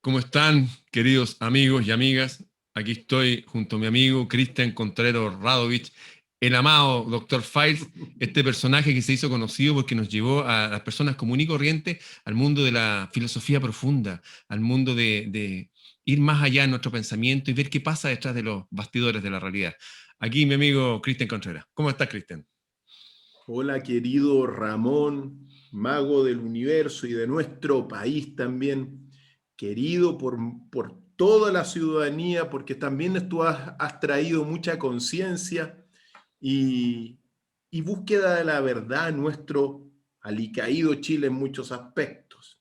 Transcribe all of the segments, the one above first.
¿Cómo están, queridos amigos y amigas? Aquí estoy junto a mi amigo Cristian Contreras Radovich, el amado Dr. Files, este personaje que se hizo conocido porque nos llevó a las personas comunes y corrientes al mundo de la filosofía profunda, al mundo de ir más allá en nuestro pensamiento y ver qué pasa detrás de los bastidores de la realidad. Aquí mi amigo Cristian Contreras. ¿Cómo estás, Cristian? Hola, querido Ramón, mago del universo y de nuestro país también, querido por toda la ciudadanía, porque también tú has traído mucha conciencia y, y búsqueda de la verdad en nuestro alicaído Chile en muchos aspectos.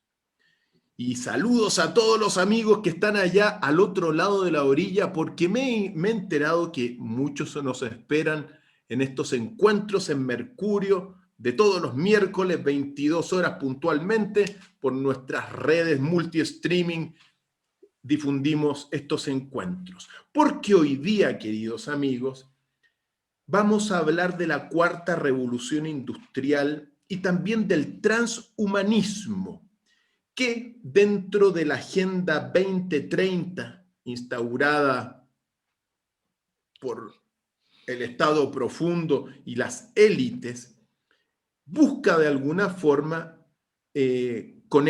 Y saludos a todos los amigos que están allá al otro lado de la orilla, porque me he enterado que muchos nos esperan en estos encuentros en Mercurio de todos los miércoles, 22 horas puntualmente, por nuestras redes multi-streaming difundimos estos encuentros. Porque hoy día, queridos amigos, vamos a hablar de la cuarta revolución industrial y también del transhumanismo que dentro de la Agenda 2030 instaurada por el Estado profundo y las élites, busca de alguna forma con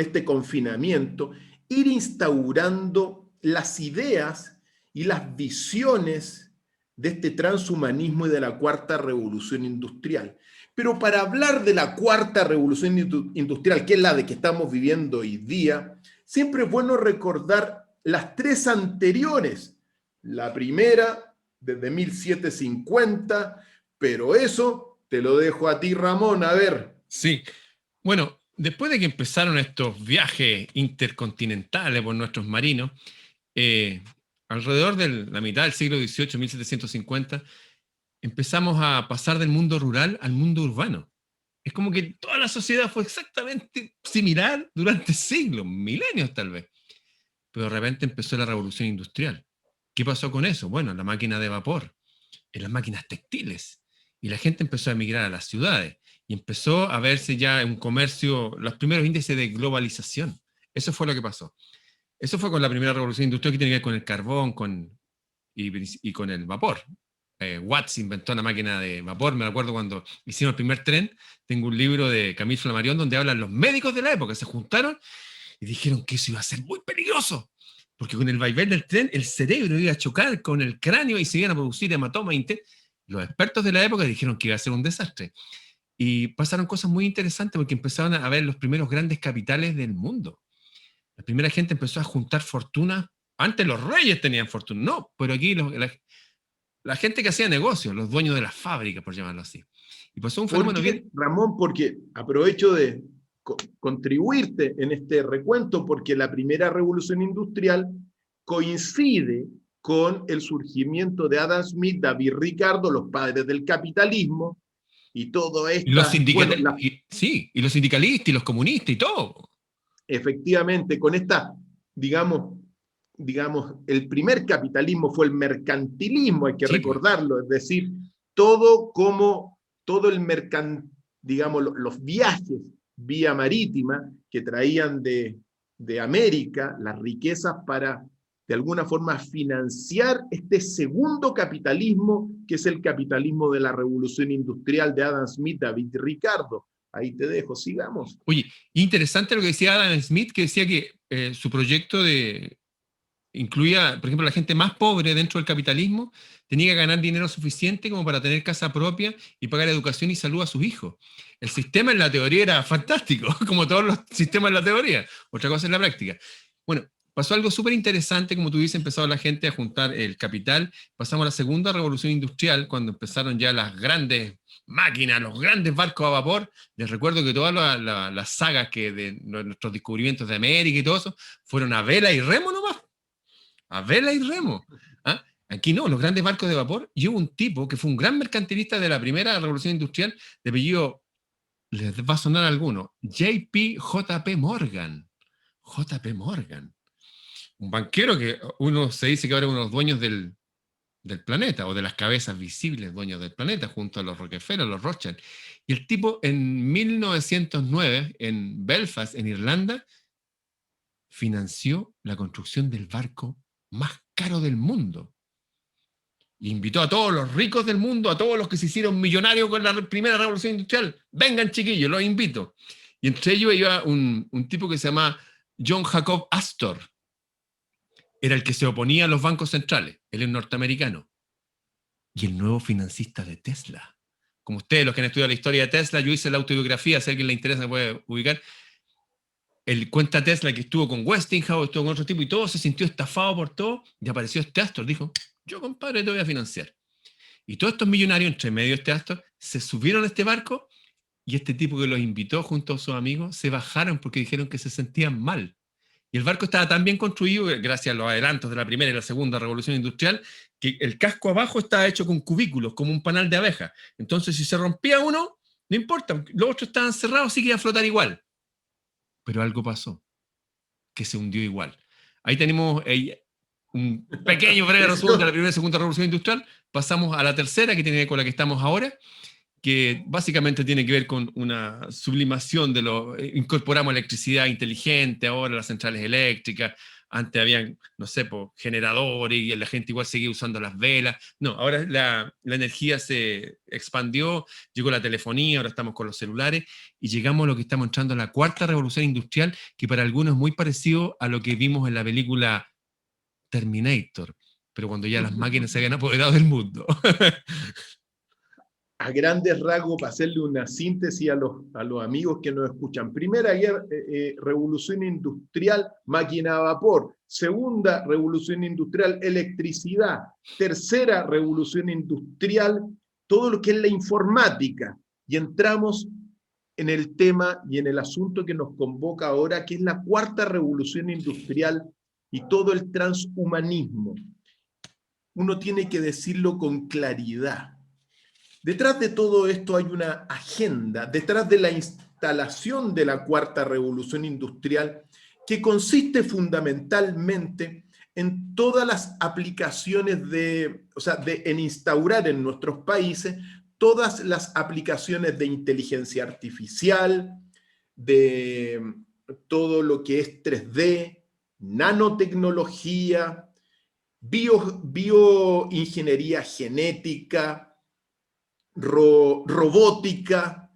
este confinamiento ir instaurando las ideas y las visiones de este transhumanismo y de la cuarta revolución industrial. Pero para hablar de la cuarta revolución industrial, que es la de que estamos viviendo hoy día, siempre es bueno recordar las tres anteriores. La primera, desde 1750, pero eso te lo dejo a ti, Ramón. A ver. Sí. Bueno, después de que empezaron estos viajes intercontinentales por nuestros marinos, eh, alrededor de la mitad del siglo XVIII, 1750, empezamos a pasar del mundo rural al mundo urbano. Es como que toda la sociedad fue exactamente similar durante siglos, milenios tal vez. Pero de repente empezó la revolución industrial. ¿Qué pasó con eso? Bueno, la máquina de vapor, en las máquinas textiles. Y la gente empezó a emigrar a las ciudades. Y empezó a verse ya un comercio, los primeros índices de globalización. Eso fue lo que pasó. Eso fue con la primera revolución industrial que tiene que ver con el carbón y con el vapor. Watts inventó la máquina de vapor, me acuerdo cuando hicimos el primer tren, tengo un libro de Camille Flammarion donde hablan los médicos de la época, se juntaron y dijeron que eso iba a ser muy peligroso, porque con el vaivén del tren el cerebro iba a chocar con el cráneo y se iban a producir hematomas. Los expertos de la época dijeron que iba a ser un desastre. Y pasaron cosas muy interesantes porque empezaron a ver los primeros grandes capitales del mundo. La primera gente empezó a juntar fortunas. Antes los reyes tenían fortuna, no, pero aquí la gente que hacía negocios, los dueños de las fábricas, por llamarlo así. Y pasó un ¿Por fenómeno qué, bien. Ramón? Porque aprovecho de contribuirte en este recuento, porque la primera revolución industrial coincide con el surgimiento de Adam Smith, David Ricardo, los padres del capitalismo, y todo Y los esta, bueno, sindicalistas, sí, y los sindicalistas y los comunistas y todo. efectivamente, con esta, digamos, el primer capitalismo fue el mercantilismo, hay que Sí, pues. recordarlo, es decir, todo como, todo el digamos, los viajes vía marítima que traían de América las riquezas para, de alguna forma, financiar este segundo capitalismo, que es el capitalismo de la revolución industrial de Adam Smith, David Ricardo. Ahí te dejo, sigamos. Oye, interesante lo que decía Adam Smith, que decía que su proyecto incluía, por ejemplo, la gente más pobre dentro del capitalismo tenía que ganar dinero suficiente como para tener casa propia y pagar educación y salud a sus hijos. El sistema en la teoría era fantástico, como todos los sistemas en la teoría. Otra cosa es la práctica. Bueno, pasó algo súper interesante, como tú dices, empezó la gente a juntar el capital. Pasamos a la segunda revolución industrial, cuando empezaron ya las grandes máquinas, los grandes barcos a vapor. Les recuerdo que todas las sagas de nuestros descubrimientos de América y todo eso fueron a vela y remo nomás, a vela y remo. ¿Ah? Aquí no, los grandes barcos de vapor. Y hubo un tipo que fue un gran mercantilista de la primera revolución industrial, de apellido, les va a sonar a alguno, J. P. Morgan. J. P. Morgan. Un banquero que uno se dice que ahora es uno de los dueños del planeta, o de las cabezas visibles dueños del planeta, junto a los Rockefeller, los Rothschild. Y el tipo en 1909, en Belfast, en Irlanda, financió la construcción del barco más caro del mundo. Y invitó a todos los ricos del mundo, a todos los que se hicieron millonarios con la primera revolución industrial. Vengan, chiquillos, los invito. Y entre ellos iba un tipo que se llama John Jacob Astor. Era el que se oponía a los bancos centrales. Él es norteamericano. Y el nuevo financista de Tesla. Como ustedes, los que han estudiado la historia de Tesla, yo hice la autobiografía, si a alguien le interesa me puede ubicar. Él cuenta Tesla que estuvo con Westinghouse, estuvo con otro tipo, y todo se sintió estafado por todo, y apareció este Astor, dijo, yo compadre te voy a financiar. Y todos estos millonarios, entre medio de este Astor, se subieron a este barco, y este tipo que los invitó junto a sus amigos, se bajaron porque dijeron que se sentían mal. Y el barco estaba tan bien construido, gracias a los adelantos de la primera y la segunda revolución industrial, que el casco abajo estaba hecho con cubículos, como un panal de abejas. Entonces, si se rompía uno, no importa, los otros estaban cerrados, así que iba a flotar igual. Pero algo pasó, que se hundió igual. Ahí tenemos un pequeño breve resumen de la primera y segunda revolución industrial. Pasamos a la tercera, que tiene que ver con la que estamos ahora, que básicamente tiene que ver con una sublimación de lo... Incorporamos electricidad inteligente ahora, las centrales eléctricas. Antes habían, no sé, generadores y la gente igual seguía usando las velas. No, ahora la energía se expandió, llegó la telefonía, ahora estamos con los celulares y llegamos a lo que estamos entrando en la cuarta revolución industrial, que para algunos es muy parecido a lo que vimos en la película Terminator, pero cuando ya las máquinas se habían apoderado del mundo. A grandes rasgos, para hacerle una síntesis a los amigos que nos escuchan. Primera revolución industrial, máquina a vapor. Segunda revolución industrial, electricidad. Tercera revolución industrial, todo lo que es la informática. Y entramos en el tema y en el asunto que nos convoca ahora, que es la cuarta revolución industrial y todo el transhumanismo. Uno tiene que decirlo con claridad. Detrás de todo esto hay una agenda, detrás de la instalación de la cuarta revolución industrial, que consiste fundamentalmente en todas las aplicaciones en instaurar en nuestros países todas las aplicaciones de inteligencia artificial, de todo lo que es 3D, nanotecnología, bioingeniería genética, robótica,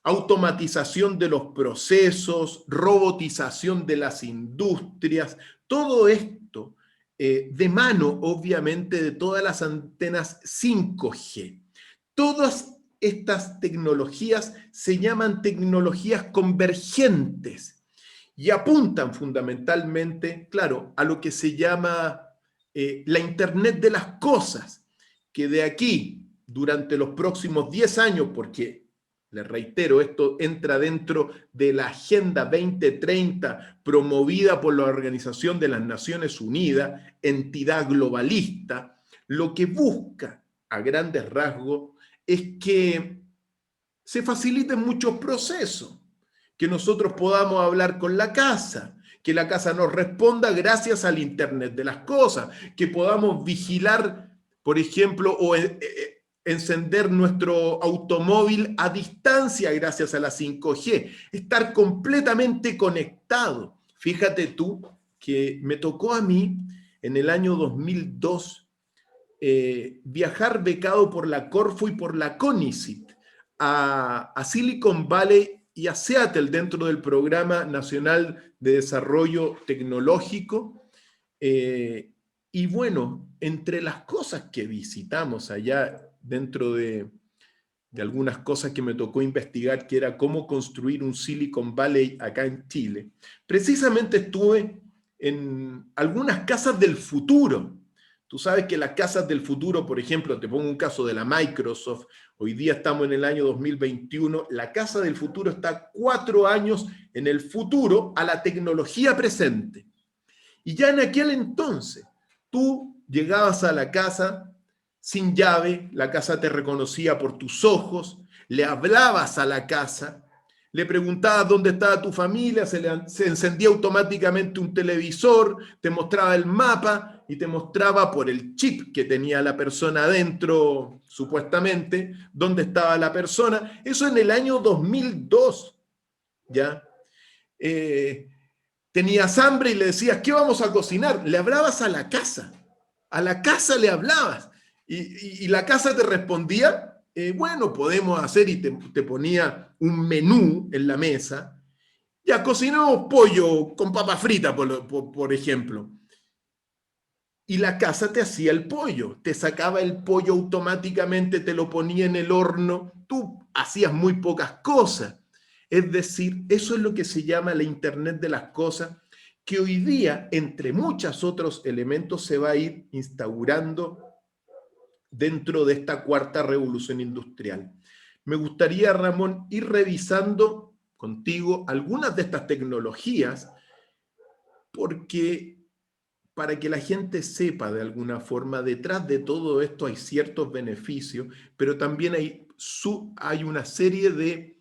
automatización de los procesos, robotización de las industrias, todo esto de mano, obviamente, de todas las antenas 5G. Todas estas tecnologías se llaman tecnologías convergentes y apuntan fundamentalmente, claro, a lo que se llama la Internet de las cosas, que de aquí, durante los próximos 10 años, porque, les reitero, esto entra dentro de la Agenda 2030 promovida por la Organización de las Naciones Unidas, entidad globalista, lo que busca, a grandes rasgos, es que se faciliten muchos procesos, que nosotros podamos hablar con la casa, que la casa nos responda gracias al Internet de las cosas, que podamos vigilar, por ejemplo, o encender nuestro automóvil a distancia gracias a la 5G, estar completamente conectado. Fíjate tú que me tocó a mí en el año 2002 viajar becado por la Corfo y por la CONICET a Silicon Valley y a Seattle dentro del Programa Nacional de Desarrollo Tecnológico. Y bueno, entre las cosas que visitamos allá, dentro de algunas cosas que me tocó investigar, que era cómo construir un Silicon Valley acá en Chile, precisamente estuve en algunas casas del futuro. Tú sabes que las casas del futuro, por ejemplo, te pongo un caso de la Microsoft, hoy día estamos en el año 2021, la casa del futuro está 4 años en el futuro a la tecnología presente. Y ya en aquel entonces, tú llegabas a la casa sin llave, la casa te reconocía por tus ojos, le hablabas a la casa, le preguntabas dónde estaba tu familia, se encendía automáticamente un televisor, te mostraba el mapa y te mostraba por el chip que tenía la persona adentro, supuestamente, dónde estaba la persona. Eso en el año 2002, ¿ya? Tenías hambre y le decías, ¿qué vamos a cocinar? Le hablabas a la casa le hablabas. Y la casa te respondía, bueno, podemos hacer, y te ponía un menú en la mesa. Ya cocinamos pollo con papa frita, por ejemplo. Y la casa te hacía el pollo, te sacaba el pollo automáticamente, te lo ponía en el horno, tú hacías muy pocas cosas. Es decir, eso es lo que se llama la Internet de las cosas, que hoy día, entre muchos otros elementos, se va a ir instaurando dentro de esta cuarta revolución industrial. Me gustaría, Ramón, ir revisando contigo algunas de estas tecnologías, porque para que la gente sepa de alguna forma, detrás de todo esto hay ciertos beneficios, pero también hay una serie de,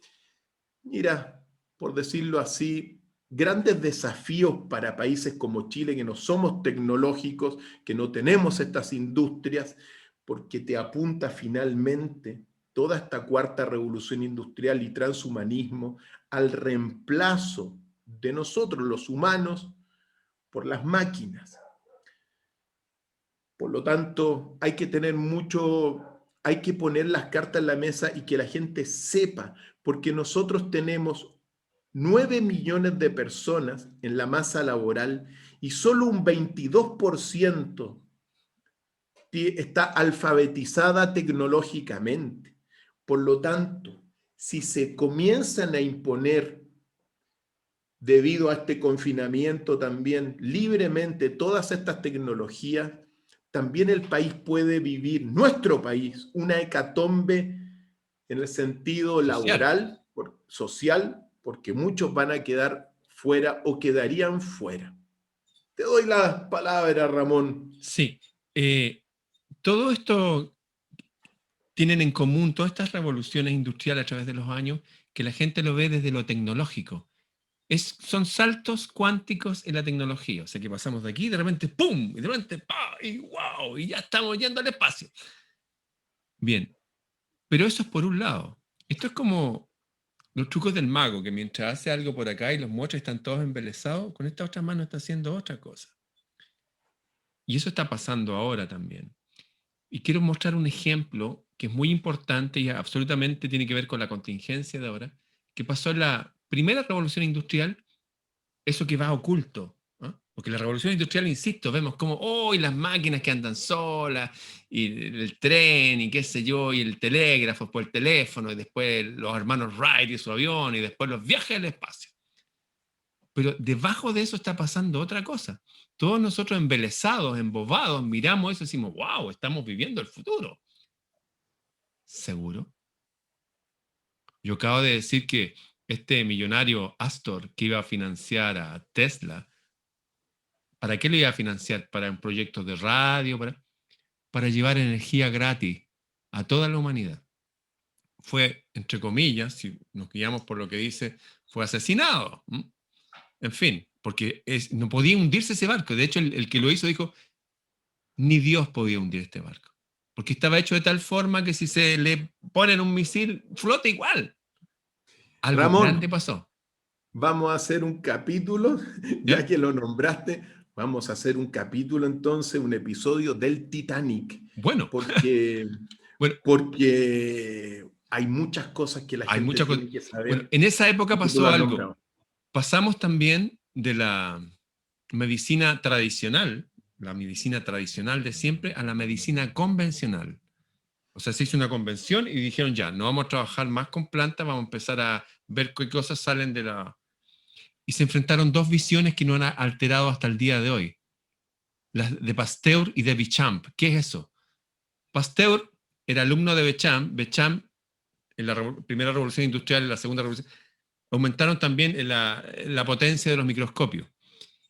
mira, por decirlo así, grandes desafíos para países como Chile, que no somos tecnológicos, que no tenemos estas industrias, porque te apunta finalmente toda esta cuarta revolución industrial y transhumanismo al reemplazo de nosotros, los humanos, por las máquinas. Por lo tanto, hay que poner las cartas en la mesa y que la gente sepa, porque nosotros tenemos 9 millones de personas en la masa laboral y solo un 22% está alfabetizada tecnológicamente. Por lo tanto, si se comienzan a imponer, debido a este confinamiento también, libremente todas estas tecnologías, también el país puede vivir, nuestro país, una hecatombe en el sentido Social. laboral, social, porque muchos van a quedar fuera o quedarían fuera. Te doy la palabra, Ramón. Sí. Todo esto tienen en común, todas estas revoluciones industriales a través de los años, que la gente lo ve desde lo tecnológico. Son saltos cuánticos en la tecnología. O sea que pasamos de aquí, de repente, ¡pum! Y de repente, ¡pa! Y ¡wow! Y ya estamos yendo al espacio. Bien, pero eso es por un lado. Esto es como los trucos del mago, que mientras hace algo por acá y los muestra y están todos embelesados, con esta otra mano está haciendo otra cosa. Y eso está pasando ahora también. Y quiero mostrar un ejemplo que es muy importante y absolutamente tiene que ver con la contingencia de ahora, que pasó en la primera revolución industrial, eso que va oculto. ¿No? Porque la revolución industrial, insisto, vemos como, oh, y las máquinas que andan solas, y el tren, y qué sé yo, y el telégrafo, después el teléfono, y después los hermanos Wright y su avión, y después los viajes al espacio. Pero debajo de eso está pasando otra cosa. Todos nosotros embelesados, embobados, miramos eso y decimos, wow, estamos viviendo el futuro. ¿Seguro? Yo acabo de decir que este millonario Astor que iba a financiar a Tesla, ¿para qué lo iba a financiar? ¿Para un proyecto de radio? Para llevar energía gratis a toda la humanidad. Fue, entre comillas, si nos guiamos por lo que dice, fue asesinado. En fin, porque no podía hundirse ese barco. De hecho, el que lo hizo dijo, ni Dios podía hundir este barco. Porque estaba hecho de tal forma que si se le ponen un misil, flota igual. Algo Ramón, grande pasó. vamos a hacer un capítulo, ya ¿Ya? que lo nombraste, vamos a hacer un capítulo entonces, un episodio del Titanic, Bueno, porque, bueno, porque hay muchas cosas que la hay gente muchas cosas. tiene que Bueno, saber en esa época y que tú pasó lo has algo. nombrado. Pasamos también de la medicina tradicional de siempre, a la medicina convencional. O sea, se hizo una convención y dijeron ya, no vamos a trabajar más con plantas, vamos a empezar a ver qué cosas salen de la... Y se enfrentaron dos visiones que no han alterado hasta el día de hoy. Las de Pasteur y de Béchamp. ¿Qué es eso? Pasteur era alumno de Béchamp. Béchamp, en la primera revolución industrial, en la segunda revolución, aumentaron también la potencia de los microscopios.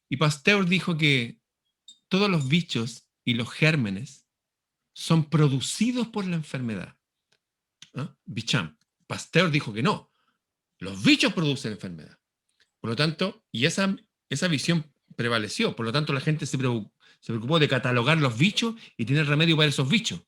Y Pasteur dijo que todos los bichos y los gérmenes son producidos por la enfermedad. ¿Ah? Béchamp. Pasteur dijo que no, los bichos producen enfermedad. Por lo tanto, y esa visión prevaleció, por lo tanto la gente se preocupó de catalogar los bichos y tener remedio para esos bichos.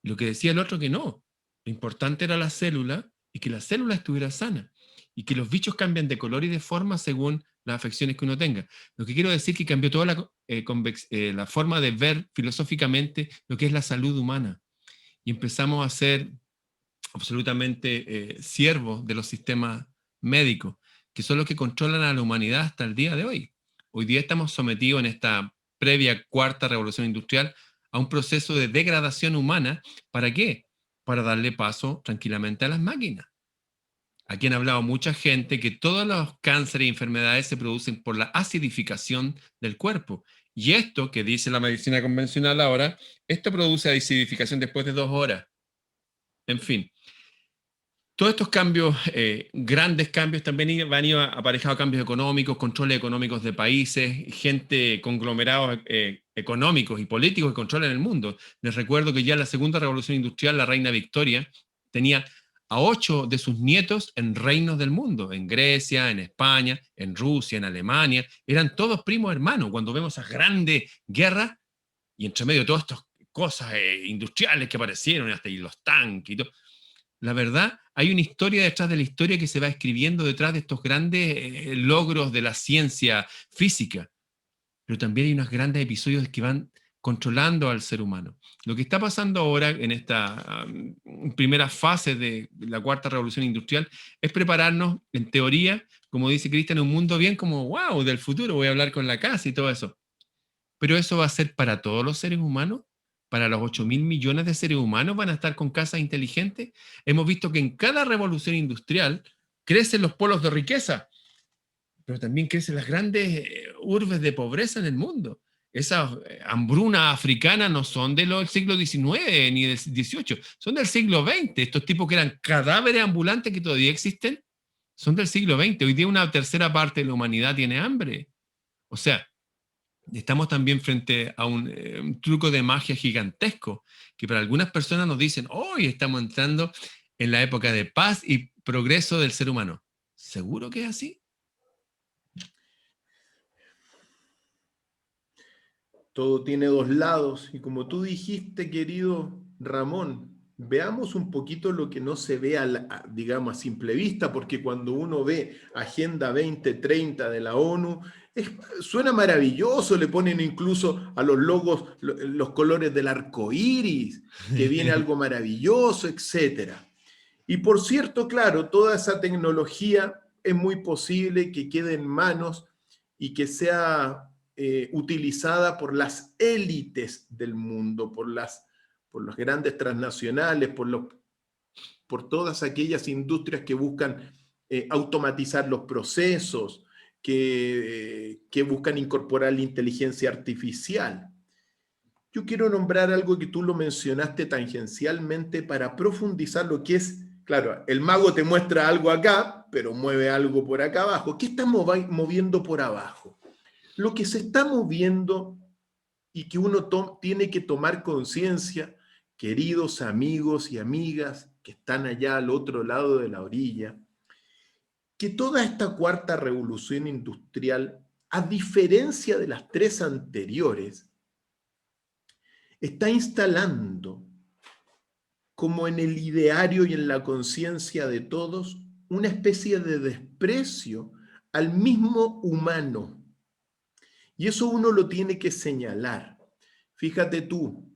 Y lo que decía el otro que no, lo importante era la célula y que la célula estuviera sana y que los bichos cambian de color y de forma según las afecciones que uno tenga. Lo que quiero decir es que cambió toda la forma de ver filosóficamente lo que es la salud humana. Y empezamos a ser absolutamente siervos de los sistemas médicos, que son los que controlan a la humanidad hasta el día de hoy. Hoy día estamos sometidos en esta previa cuarta revolución industrial a un proceso de degradación humana. ¿Para qué? Para darle paso tranquilamente a las máquinas. Aquí han hablado mucha gente que todos los cánceres y enfermedades se producen por la acidificación del cuerpo. Y esto, que dice la medicina convencional ahora, esto produce acidificación después de 2 horas. En fin, todos estos cambios, grandes cambios, también van a aparejados cambios económicos, controles económicos de países, gente, conglomerados económicos y políticos que controlan el mundo. Les recuerdo que ya en la segunda revolución industrial, la reina Victoria tenía a 8 de sus nietos en reinos del mundo, en Grecia, en España, en Rusia, en Alemania. Eran todos primos hermanos. Cuando vemos esas grandes guerras y entre medio de todas estas cosas industriales que aparecieron, hasta ahí los tanques y todo, la verdad, hay una historia detrás de la historia que se va escribiendo detrás de estos grandes logros de la ciencia física, pero también hay unos grandes episodios que van controlando al ser humano. Lo que está pasando ahora en esta primera fase de la cuarta revolución industrial es prepararnos, en teoría, como dice Cristian, un mundo bien como, wow, del futuro, voy a hablar con la casa y todo eso. Pero eso va a ser para todos los seres humanos, para los 8.000 millones de seres humanos van a estar con casas inteligentes. Hemos visto que en cada revolución industrial crecen los polos de riqueza, pero también crecen las grandes urbes de pobreza en el mundo. Esas hambrunas africanas no son del siglo XIX ni del XVIII, son del siglo XX. Estos tipos que eran cadáveres ambulantes que todavía existen, son del siglo XX. Hoy día una tercera parte de la humanidad tiene hambre. O sea, estamos también frente a un truco de magia gigantesco, que para algunas personas nos dicen, hoy estamos entrando en la época de paz y progreso del ser humano. ¿Seguro que es así? Todo tiene dos lados y como tú dijiste, querido Ramón, veamos un poquito lo que no se ve, digamos, a simple vista, porque cuando uno ve Agenda 2030 de la ONU, suena maravilloso, le ponen incluso a los logos los colores del arco iris, que viene algo maravilloso, etc. Y por cierto, claro, toda esa tecnología es muy posible que quede en manos y que sea utilizada por las élites del mundo, por las grandes transnacionales, por todas aquellas industrias que buscan automatizar los procesos, que buscan incorporar la inteligencia artificial. Yo quiero nombrar algo que tú lo mencionaste tangencialmente para profundizar lo que es, claro, el mago te muestra algo acá, pero mueve algo por acá abajo. ¿Qué estamos moviendo por abajo? Lo que se está moviendo y que uno tiene que tomar conciencia, queridos amigos y amigas que están allá al otro lado de la orilla, que toda esta cuarta revolución industrial, a diferencia de las 3 anteriores, está instalando como en el ideario y en la conciencia de todos una especie de desprecio al mismo humano. Y eso uno lo tiene que señalar. Fíjate tú,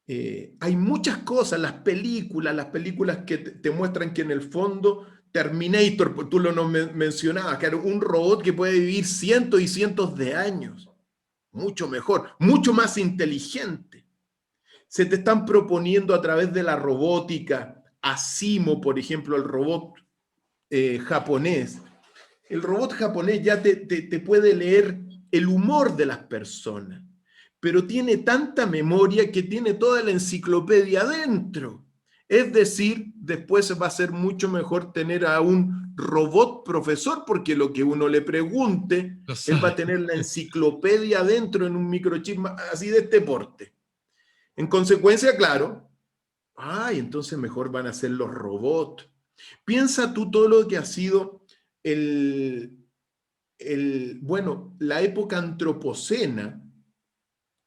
hay muchas cosas, las películas que te muestran que en el fondo Terminator, pues tú lo mencionabas, que era un robot que puede vivir cientos y cientos de años, mucho mejor, mucho más inteligente. Se te están proponiendo a través de la robótica, Asimo, por ejemplo, el robot japonés. El robot japonés ya te puede leer el humor de las personas, pero tiene tanta memoria que tiene toda la enciclopedia adentro. Es decir, después va a ser mucho mejor tener a un robot profesor, porque lo que uno le pregunte, él va a tener la enciclopedia adentro en un microchip así de este porte. En consecuencia, claro, entonces mejor van a ser los robots. Piensa tú todo lo que ha sido la época antropocena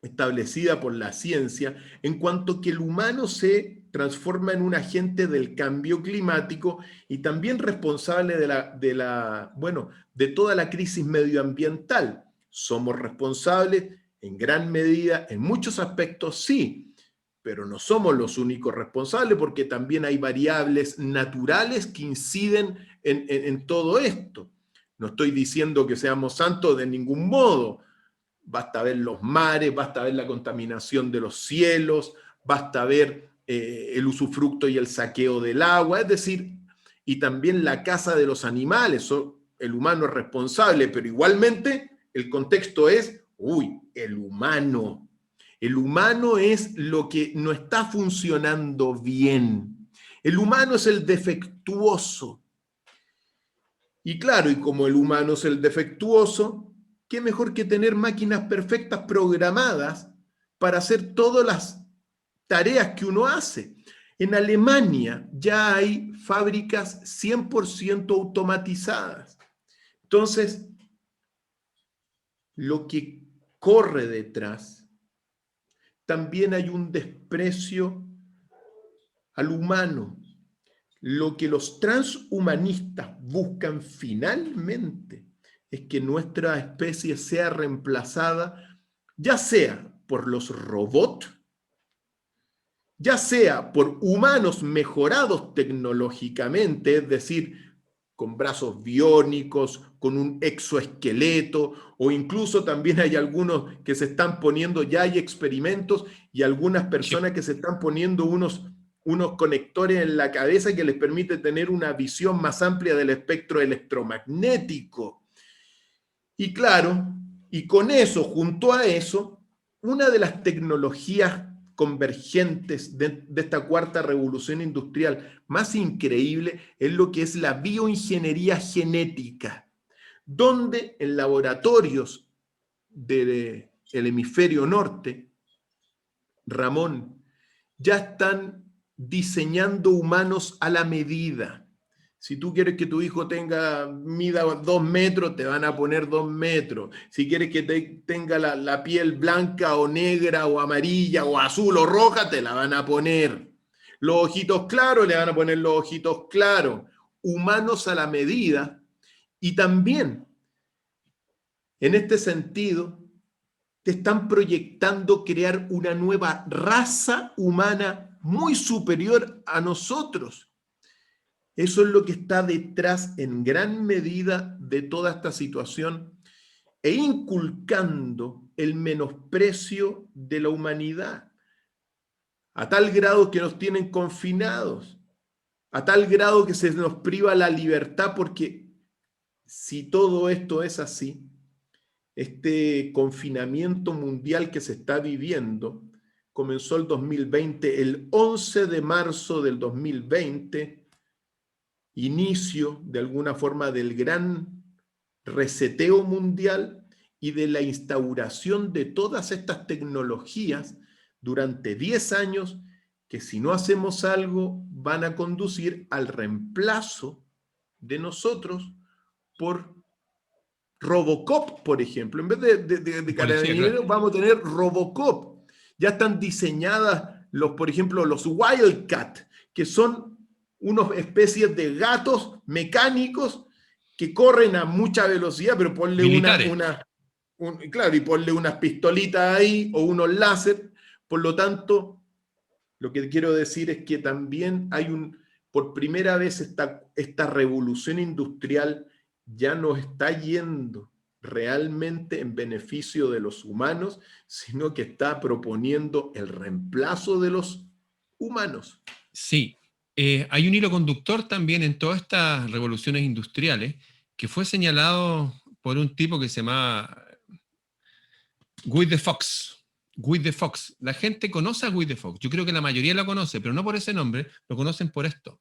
establecida por la ciencia, en cuanto que el humano se transforma en un agente del cambio climático y también responsable de toda la crisis medioambiental. Somos responsables en gran medida, en muchos aspectos sí, pero no somos los únicos responsables porque también hay variables naturales que inciden en todo esto. No estoy diciendo que seamos santos de ningún modo. Basta ver los mares, basta ver la contaminación de los cielos, basta ver el usufructo y el saqueo del agua, es decir, y también la caza de los animales. El humano es responsable, pero igualmente el contexto es, el humano. El humano es lo que no está funcionando bien. El humano es el defectuoso. Y claro, y como el humano es el defectuoso, ¿qué mejor que tener máquinas perfectas programadas para hacer todas las tareas que uno hace? En Alemania ya hay fábricas 100% automatizadas. Entonces, lo que corre detrás, también hay un desprecio al humano. Lo que los transhumanistas buscan finalmente es que nuestra especie sea reemplazada, ya sea por los robots, ya sea por humanos mejorados tecnológicamente, es decir, con brazos biónicos, con un exoesqueleto, o incluso también hay algunos que se están poniendo, ya hay experimentos y algunas personas que se están poniendo unos conectores en la cabeza que les permite tener una visión más amplia del espectro electromagnético. Y claro, y con eso, junto a eso, una de las tecnologías convergentes de esta cuarta revolución industrial más increíble es lo que es la bioingeniería genética, donde en laboratorios del hemisferio norte, Ramón, ya están diseñando humanos a la medida. Si tú quieres que tu hijo mida 2 metros, te van a poner 2 metros. Si quieres que tenga la piel blanca o negra o amarilla o azul o roja, te la van a poner. Los ojitos claros, le van a poner los ojitos claros. Humanos a la medida. Y también, en este sentido, te están proyectando crear una nueva raza humana muy superior a nosotros. Eso es lo que está detrás en gran medida de toda esta situación e inculcando el menosprecio de la humanidad, a tal grado que nos tienen confinados, a tal grado que se nos priva la libertad, porque si todo esto es así, este confinamiento mundial que se está viviendo comenzó el 2020, el 11 de marzo del 2020, inicio de alguna forma del gran reseteo mundial y de la instauración de todas estas tecnologías durante 10 años que si no hacemos algo van a conducir al reemplazo de nosotros por Robocop, por ejemplo. En vez de carabineros, vamos a tener Robocop. Ya están diseñadas, por ejemplo, los Wildcat, que son unas especies de gatos mecánicos que corren a mucha velocidad, pero ponle claro, y ponle unas pistolitas ahí o unos láser. Por lo tanto, lo que quiero decir es que también hay por primera vez esta revolución industrial ya no está yendo realmente en beneficio de los humanos, sino que está proponiendo el reemplazo de los humanos. Sí, hay un hilo conductor también en todas estas revoluciones industriales que fue señalado por un tipo que se llamaba Guy de Fawkes. Guy de Fawkes. La gente conoce a Guy de Fawkes. Yo creo que la mayoría la conoce, pero no por ese nombre, lo conocen por esto.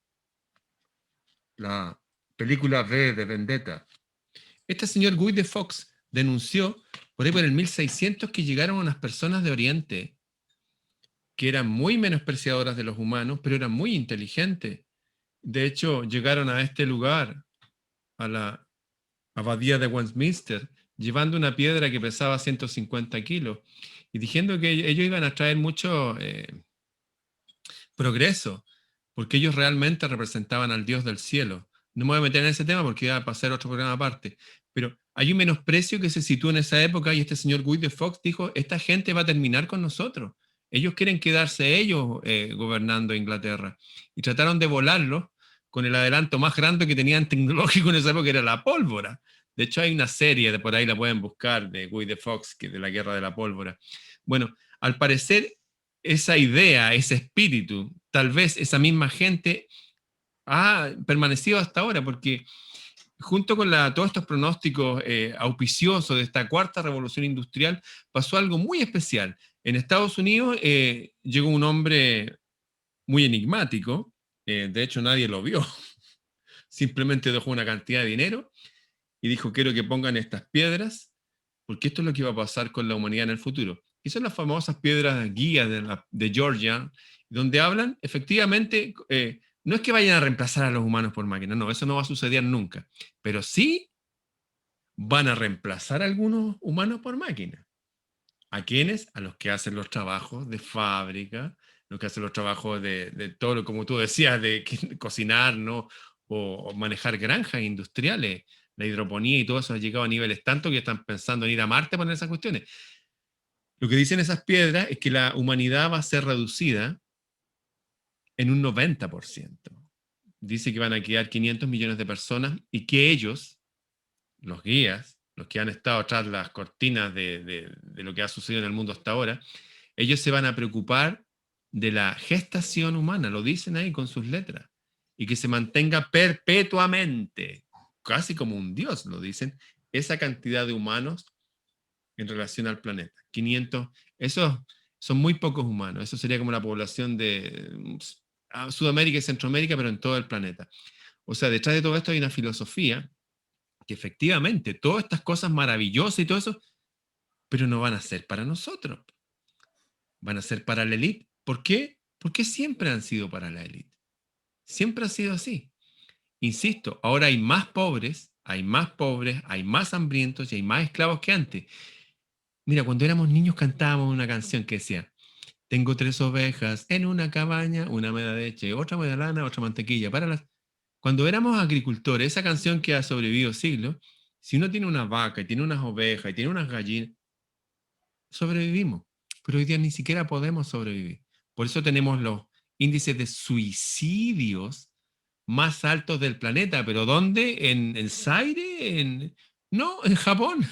La película V de Vendetta. Este señor Guy de Fawkes denunció por ahí por el 1600 que llegaron unas personas de Oriente que eran muy menospreciadoras de los humanos, pero eran muy inteligentes. De hecho, llegaron a este lugar, a la abadía de Westminster, llevando una piedra que pesaba 150 kilos y diciendo que ellos iban a traer progreso, porque ellos realmente representaban al Dios del cielo. No me voy a meter en ese tema porque iba a pasar otro programa aparte, pero hay un menosprecio que se sitúa en esa época y este señor Guy de Fawkes dijo, esta gente va a terminar con nosotros. Ellos quieren quedarse ellos gobernando Inglaterra. Y trataron de volarlo con el adelanto más grande que tenían tecnológico en esa época, que era la pólvora. De hecho, hay una serie, de por ahí la pueden buscar, de Guy de Fawkes, que de la guerra de la pólvora. Bueno, al parecer, esa idea, ese espíritu, tal vez esa misma gente ha permanecido hasta ahora, porque junto con todos estos pronósticos auspiciosos de esta cuarta revolución industrial, pasó algo muy especial. En Estados Unidos llegó un hombre muy enigmático, de hecho nadie lo vio, simplemente dejó una cantidad de dinero y dijo, quiero que pongan estas piedras, porque esto es lo que va a pasar con la humanidad en el futuro. Y son las famosas piedras guías de Georgia, donde hablan, efectivamente, no es que vayan a reemplazar a los humanos por máquinas, no, eso no va a suceder nunca, pero sí van a reemplazar a algunos humanos por máquinas. ¿A quiénes? A los que hacen los trabajos de fábrica, los que hacen los trabajos de todo lo, como tú decías, de cocinar, ¿no? O manejar granjas industriales. La hidroponía y todo eso ha llegado a niveles tanto que están pensando en ir a Marte a poner esas cuestiones. Lo que dicen esas piedras es que la humanidad va a ser reducida en un 90%. Dice que van a quedar 500 millones de personas y que ellos, los guías, los que han estado tras las cortinas de lo que ha sucedido en el mundo hasta ahora, ellos se van a preocupar de la gestación humana, lo dicen ahí con sus letras, y que se mantenga perpetuamente, casi como un dios, lo dicen, esa cantidad de humanos en relación al planeta. 500, esos son muy pocos humanos, eso sería como la población de Sudamérica y Centroamérica, pero en todo el planeta. O sea, detrás de todo esto hay una filosofía que efectivamente todas estas cosas maravillosas y todo eso, pero no van a ser para nosotros, van a ser para la élite. ¿Por qué? Porque siempre han sido para la élite. Siempre ha sido así. Insisto, ahora hay más pobres, hay más pobres, hay más hambrientos y hay más esclavos que antes. Mira, cuando éramos niños cantábamos una canción que decía, tengo 3 ovejas en una cabaña, una me da leche, otra me da lana, otra mantequilla. Cuando éramos agricultores, esa canción que ha sobrevivido siglos, si uno tiene una vaca y tiene unas ovejas y tiene unas gallinas, sobrevivimos. Pero hoy día ni siquiera podemos sobrevivir. Por eso tenemos los índices de suicidios más altos del planeta. ¿Pero dónde? ¿En Zaire? No, en Japón.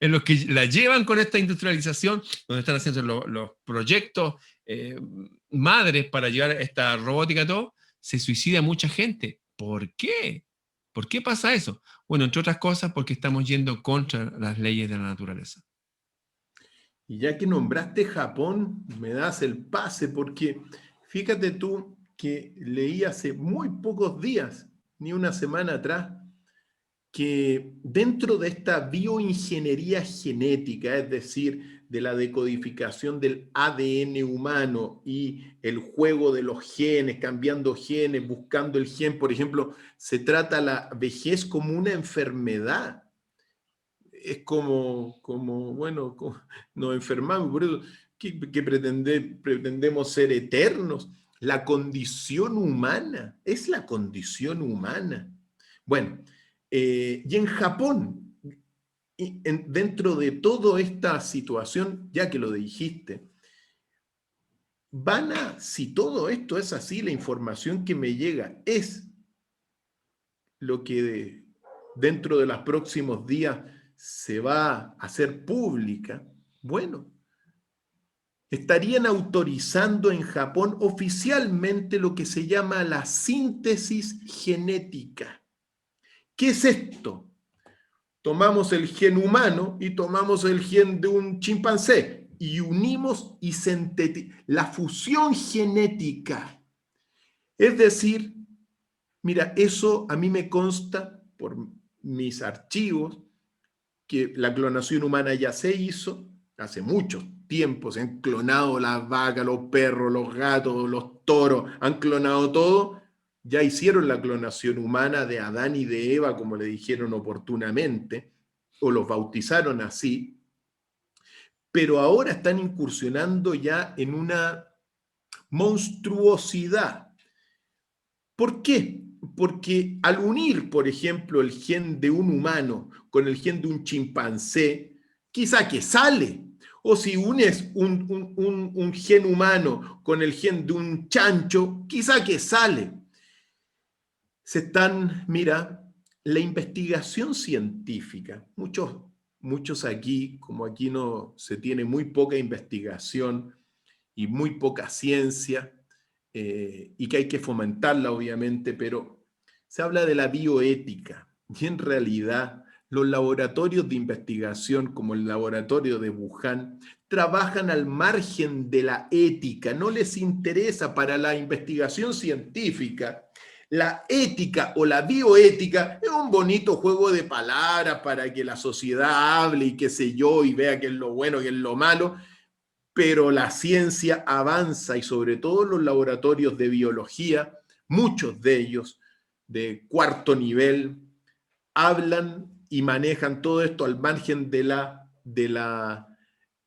En los que la llevan con esta industrialización, donde están haciendo los proyectos madres para llevar esta robótica a todo, se suicida mucha gente. ¿Por qué? ¿Por qué pasa eso? Bueno, entre otras cosas, porque estamos yendo contra las leyes de la naturaleza. Y ya que nombraste Japón, me das el pase porque fíjate tú que leí hace muy pocos días, ni una semana atrás, que dentro de esta bioingeniería genética, es decir, de la decodificación del ADN humano y el juego de los genes, cambiando genes, buscando el gen, por ejemplo, se trata la vejez como una enfermedad. Es bueno, nos enfermamos, por eso que pretendemos ser eternos. La condición humana, es la condición humana. Bueno, y en Japón, dentro de toda esta situación, ya que lo dijiste, si todo esto es así, la información que me llega es lo que dentro de los próximos días se va a hacer pública, bueno, estarían autorizando en Japón oficialmente lo que se llama la síntesis genética. ¿Qué es esto? Tomamos el gen humano y tomamos el gen de un chimpancé y unimos y sintetizamos la fusión genética. Es decir, mira, eso a mí me consta por mis archivos que la clonación humana ya se hizo hace mucho tiempo. Se han clonado las vacas, los perros, los gatos, los toros, han clonado todo. Ya hicieron la clonación humana de Adán y de Eva, como le dijeron oportunamente, o los bautizaron así, pero ahora están incursionando ya en una monstruosidad. ¿Por qué? Porque al unir, por ejemplo, el gen de un humano con el gen de un chimpancé, quizá que sale. O si unes un gen humano con el gen de un chancho, quizá que sale. Mira, la investigación científica, muchos aquí, como aquí no se tiene muy poca investigación y muy poca ciencia, y que hay que fomentarla obviamente, pero se habla de la bioética y en realidad los laboratorios de investigación como el laboratorio de Wuhan trabajan al margen de la ética, no les interesa para la investigación científica. La ética o la bioética es un bonito juego de palabras para que la sociedad hable y qué sé yo, y vea qué es lo bueno, qué es lo malo, pero la ciencia avanza y sobre todo los laboratorios de biología, muchos de ellos de cuarto nivel, hablan y manejan todo esto al margen de la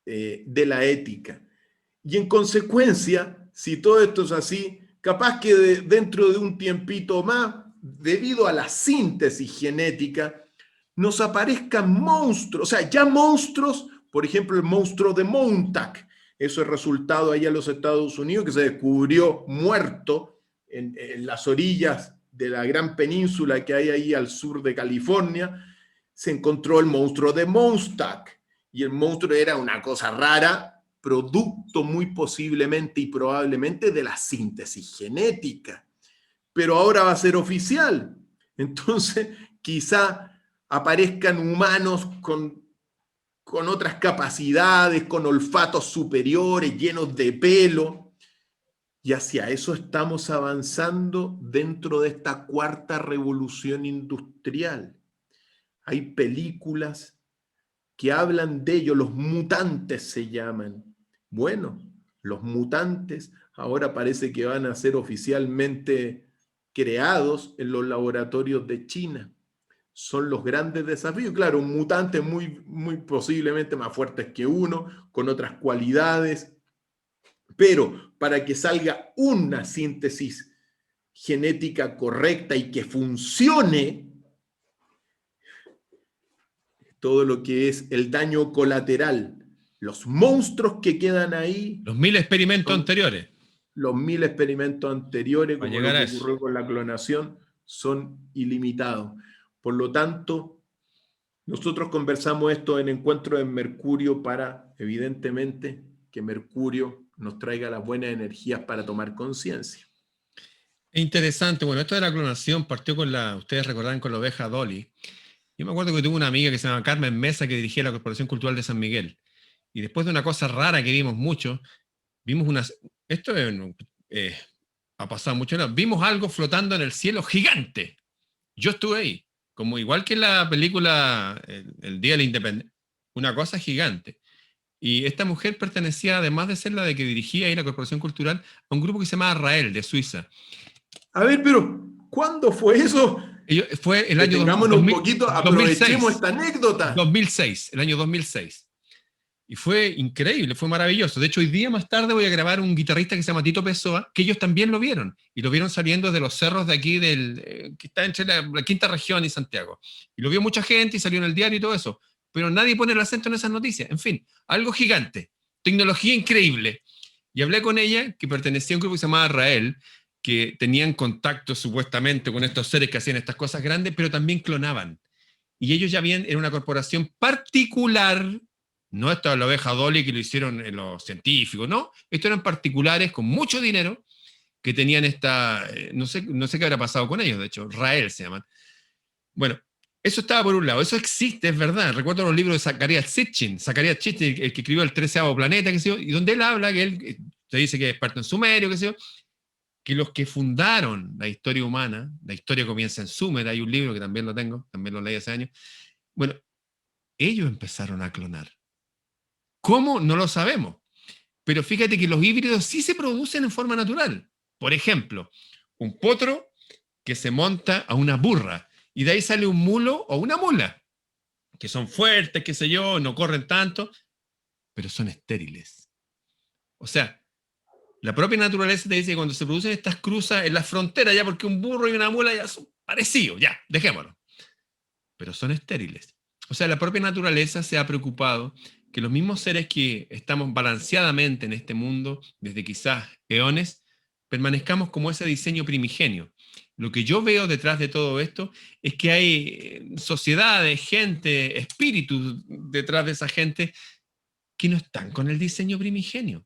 ética. Y en consecuencia, si todo esto es así, capaz que dentro de un tiempito más, debido a la síntesis genética, nos aparezcan monstruos, o sea, ya monstruos, por ejemplo, el monstruo de Montauk. Eso es resultado allá en los Estados Unidos, que se descubrió muerto en las orillas de la gran península que hay ahí al sur de California. Se encontró el monstruo de Montauk. Y el monstruo era una cosa rara, producto muy posiblemente y probablemente de la síntesis genética. Pero ahora va a ser oficial. Entonces, quizá aparezcan humanos con otras capacidades, con olfatos superiores, llenos de pelo. Y hacia eso estamos avanzando dentro de esta cuarta revolución industrial. Hay películas que hablan de ello, los mutantes se llaman. Bueno, los mutantes ahora parece que van a ser oficialmente creados en los laboratorios de China. Son los grandes desafíos. Claro, un mutante muy posiblemente más fuerte que uno, con otras cualidades, pero para que salga una síntesis genética correcta y que funcione, todo lo que es el daño colateral, los monstruos que quedan ahí, Los 1000 experimentos son anteriores los 1000 experimentos anteriores, para como lo llegar que a eso. ocurrió con la clonación, son ilimitados. Por lo tanto, nosotros conversamos esto en Encuentro en Mercurio para, evidentemente, que Mercurio nos traiga las buenas energías para tomar conciencia. Es interesante, bueno, esto de la clonación partió ustedes recordarán, con la oveja Dolly. Yo me acuerdo que tuve una amiga que se llama Carmen Mesa que dirigía la Corporación Cultural de San Miguel. Y después de una cosa rara que vimos mucho, vimos esto eh, ha pasado mucho, ¿no? Vimos algo flotando en el cielo gigante. Yo estuve ahí, como igual que en la película El Día de la Independencia, una cosa gigante. Y esta mujer pertenecía, además de ser la de que dirigía ahí la Corporación Cultural, a un grupo que se llama Rael, de Suiza. A ver, pero ¿cuándo fue eso? Fue el año Detengámonos un poquito, aprovechemos 2006. esta anécdota. 2006, el año 2006. Y fue increíble, fue maravilloso. De hecho, hoy día más tarde voy a grabar un guitarrista que se llama Tito Pessoa, que ellos también lo vieron. Y lo vieron saliendo de los cerros de aquí, que está entre la quinta región y Santiago. Y lo vio mucha gente y salió en el diario y todo eso. Pero nadie pone el acento en esas noticias. En fin, algo gigante. Tecnología increíble. Y hablé con ella, que pertenecía a un grupo que se llamaba Rael, que tenían contacto supuestamente con estos seres que hacían estas cosas grandes, pero también clonaban. Y ellos ya habían, era una corporación particular. No esto de la oveja Dolly que lo hicieron los científicos, no. Estos eran particulares con mucho dinero que tenían no sé qué habrá pasado con ellos, de hecho, Rael se llaman. Bueno, eso estaba por un lado, eso existe, es verdad. Recuerdo los libros de Zacarías Sitchin, el que escribió el 13º planeta, qué sé yo, y donde él habla que él se dice que es experto en sumerio, qué sé yo, que los que fundaron la historia humana, la historia comienza en Sumer, hay un libro que también lo tengo, también lo leí hace años, bueno, ellos empezaron a clonar. ¿Cómo? No lo sabemos. Pero fíjate que los híbridos sí se producen en forma natural. Por ejemplo, un potro que se monta a una burra y de ahí sale un mulo o una mula, que son fuertes, qué sé yo, no corren tanto, pero son estériles. O sea, La propia naturaleza te dice que cuando se producen estas cruzas en las fronteras, ya porque un burro y una mula ya son parecidos, ya, dejémoslo. Pero son estériles. O sea, la propia naturaleza se ha preocupado que los mismos seres que estamos balanceadamente en este mundo, desde quizás eones, permanezcamos como ese diseño primigenio. Lo que yo veo detrás de todo esto es que hay sociedades, gente, espíritus detrás de esa gente que no están con el diseño primigenio,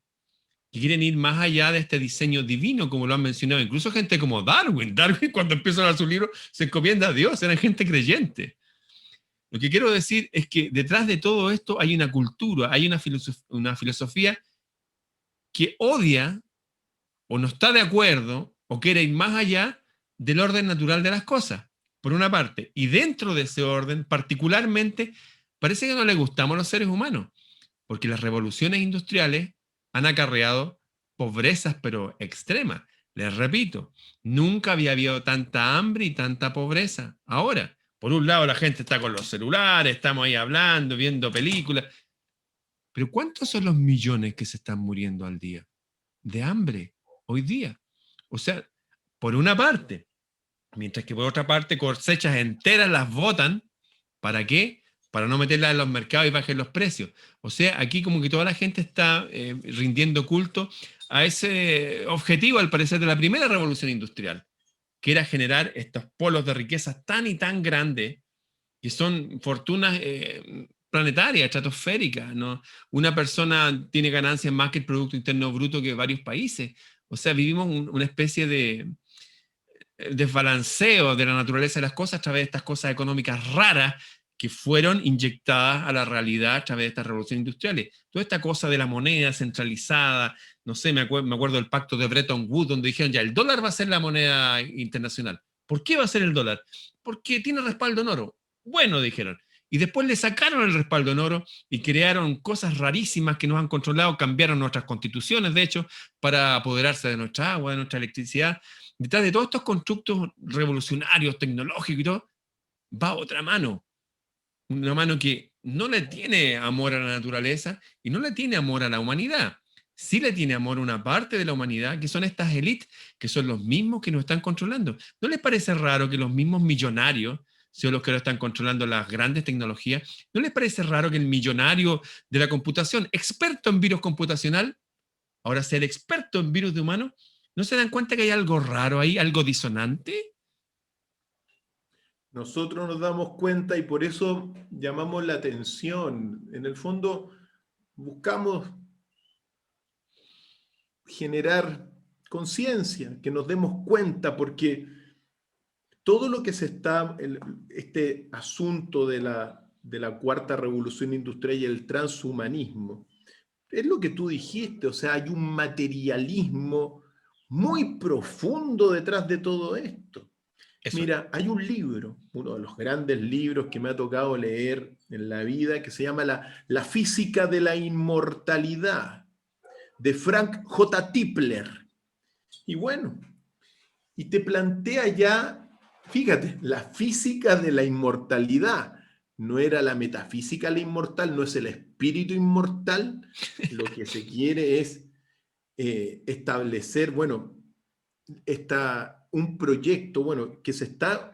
que quieren ir más allá de este diseño divino, como lo han mencionado, incluso gente como Darwin. Darwin, cuando empieza a dar su libro, se encomienda a Dios, eran gente creyente. Lo que quiero decir es que detrás de todo esto hay una cultura, hay una filosofía que odia o no está de acuerdo o quiere ir más allá del orden natural de las cosas, por una parte. Y dentro de ese orden, particularmente, parece que no le gustamos a los seres humanos, porque las revoluciones industriales han acarreado pobrezas, pero extremas. Les repito, nunca había habido tanta hambre y tanta pobreza. Ahora, por un lado, la gente está con los celulares, estamos ahí hablando, viendo películas, pero ¿cuántos son los millones que se están muriendo al día de hambre hoy día? O sea, por una parte, mientras que por otra parte cosechas enteras las botan. ¿Para qué? Para no meterlas en los mercados y bajen los precios. O sea, aquí como que toda la gente está rindiendo culto a ese objetivo, al parecer, de la primera revolución industrial, que era generar estos polos de riqueza tan y tan grandes, que son fortunas planetarias, estratosféricas, ¿no? Una persona tiene ganancias más que el Producto Interno Bruto que varios países. O sea, vivimos una especie de desbalanceo de la naturaleza de las cosas a través de estas cosas económicas raras que fueron inyectadas a la realidad a través de estas revoluciones industriales. Toda esta cosa de la moneda centralizada, no sé, me acuerdo del pacto de Bretton Woods, donde dijeron ya, el dólar va a ser la moneda internacional. ¿Por qué va a ser el dólar? Porque tiene respaldo en oro. Bueno, dijeron. Y después le sacaron el respaldo en oro y crearon cosas rarísimas que nos han controlado, cambiaron nuestras constituciones, de hecho, para apoderarse de nuestra agua, de nuestra electricidad. Detrás de todos estos constructos revolucionarios, tecnológicos y todo, va otra mano. Una mano que no le tiene amor a la naturaleza y no le tiene amor a la humanidad. Sí le tiene amor a una parte de la humanidad, que son estas élites, que son los mismos que nos están controlando. ¿No les parece raro que los mismos millonarios sean los que lo están controlando las grandes tecnologías? ¿No les parece raro que el millonario de la computación, experto en virus computacional, ahora sea el experto en virus de humanos? ¿No se dan cuenta que hay algo raro ahí, algo disonante? Nosotros nos damos cuenta y por eso llamamos la atención. En el fondo, buscamos generar conciencia, que nos demos cuenta, porque todo lo que se está, este asunto de la cuarta revolución industrial y el transhumanismo, es lo que tú dijiste, o sea, hay un materialismo muy profundo detrás de todo esto. Eso. Mira, hay un libro, uno de los grandes libros que me ha tocado leer en la vida, que se llama La física de la inmortalidad, de Frank J. Tipler. Y bueno, y te plantea ya, fíjate, la física de la inmortalidad. No era la metafísica la inmortal, no es el espíritu inmortal. Lo que se quiere es establecer, bueno, un proyecto, bueno, que